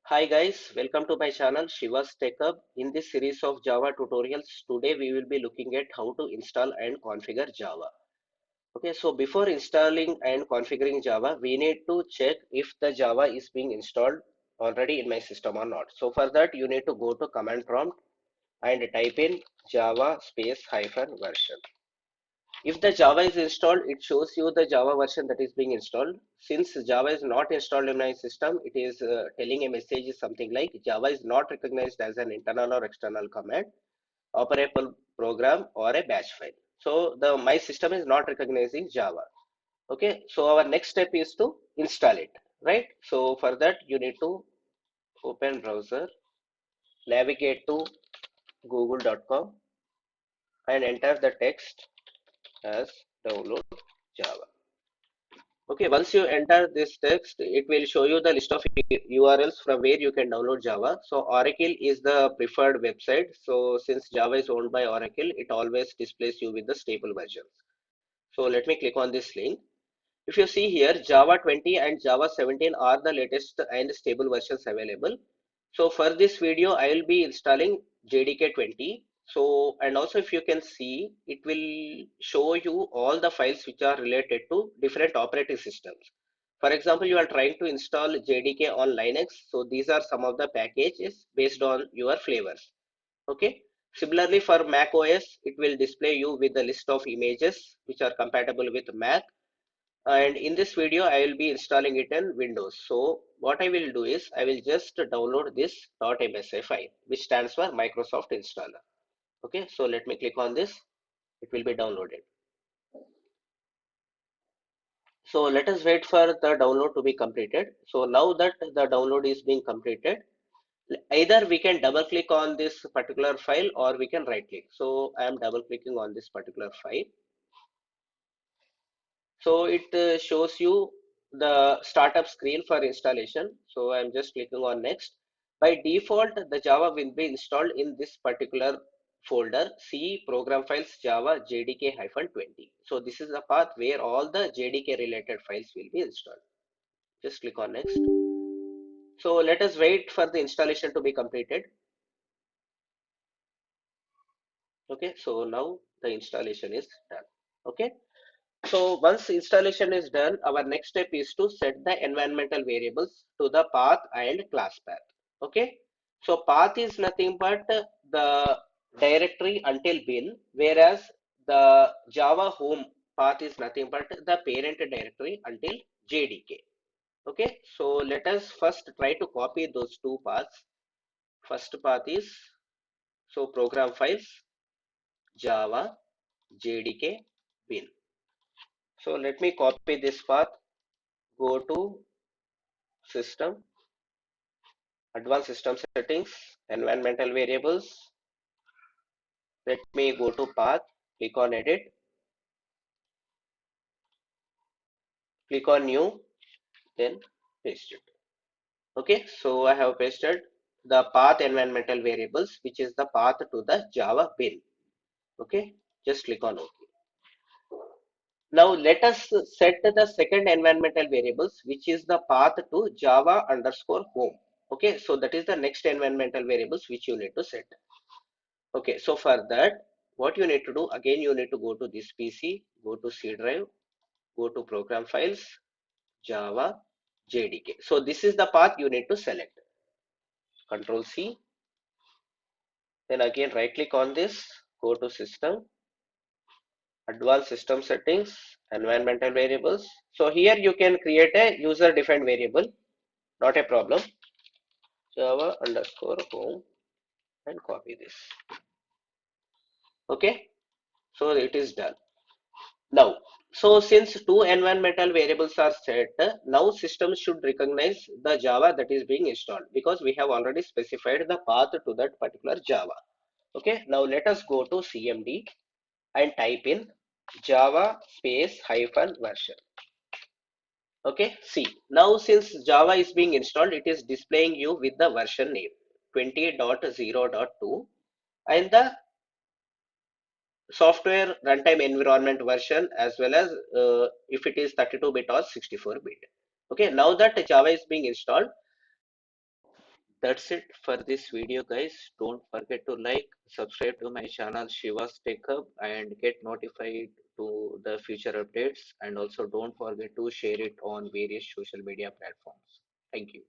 Hi guys, welcome to my channel Shiva's Tech Hub. In this series of Java tutorials, today we will be looking at how to install and configure Java. Okay, so before installing and configuring Java, we need to check if the Java is being installed already in my system or not. So for that, you need to go to command prompt and type in Java space hyphen version. If the Java is installed, it shows you the Java version that is being installed. Since Java is not installed in my system, it is telling a message something like Java is not recognized as an internal or external command, operable program or a batch file. So the my system is not recognizing Java. Okay, so our next step is to install it, right? So for that you need to open browser, navigate to google.com and enter the text as download Java. Okay, once you enter this text, it will show you the list of URLs from where you can download Java. So Oracle is the preferred website. So since Java is owned by Oracle, it always displays you with the stable versions. So let me click on this link. If you see here, Java 20 and Java 17 are the latest and stable versions available. So for this video, I will be installing JDK 20. So, and also if you can see, it will show you all the files which are related to different operating systems. For example, you are trying to install JDK on Linux. So these are some of the packages based on your flavors. Okay. Similarly, for Mac OS, it will display you with the list of images which are compatible with Mac, and in this video I will be installing it in Windows. So what I will do is I will just download this .msi file, which stands for Microsoft Installer. Okay, so let me click on this. It will be downloaded. So let us wait for the download to be completed. So now that the download is being completed, either we can double click on this particular file or we can right click. So I am double clicking on this particular file. So it shows you the startup screen for installation. So I'm just clicking on next. By default, the Java will be installed in this particular folder, C program files Java JDK-20. So this is the path where all the JDK related files will be installed. Just click on next. So let us wait for the installation to be completed. Okay, so now the installation is done. Okay. So once installation is done, our next step is to set the environmental variables to the path and class path. Okay. So path is nothing but the directory until bin, whereas the Java home path is nothing but the parent directory until JDK. Okay. So let us first try to copy those two paths. First path is, so program files Java JDK bin. So let me copy this path, go to system, advanced system settings, environmental variables. Let me go to path, click on edit, click on new, then paste it. Okay, so I have pasted the path environmental variables, which is the path to the Java bin. Okay, just click on OK. Now let us set the second environmental variables, which is the path to Java underscore home. Okay, so that is the next environmental variables which you need to set. Okay, so for that, what you need to do, again, you need to go to this PC, go to C drive, go to program files, Java, JDK. So this is the path you need to select. Control C, then again right click on this, go to system, advanced system settings, environmental variables. So here you can create a user defined variable, not a problem. Java underscore home and copy this. Okay, so it is done. Now, so since two environmental variables are set, now system should recognize the Java that is being installed because we have already specified the path to that particular Java. Okay, now let us go to CMD and type in Java space hyphen version. Okay, see, now since Java is being installed, it is displaying you with the version name 20.0.2 and the software runtime environment version, as well as if it is 32-bit or 64-bit. Okay, now that Java is being installed, That's it for this video, guys. Don't forget to like, subscribe to my channel Shiva's Tech Hub, and get notified to the future updates. And also don't forget to share it on various social media platforms. Thank you.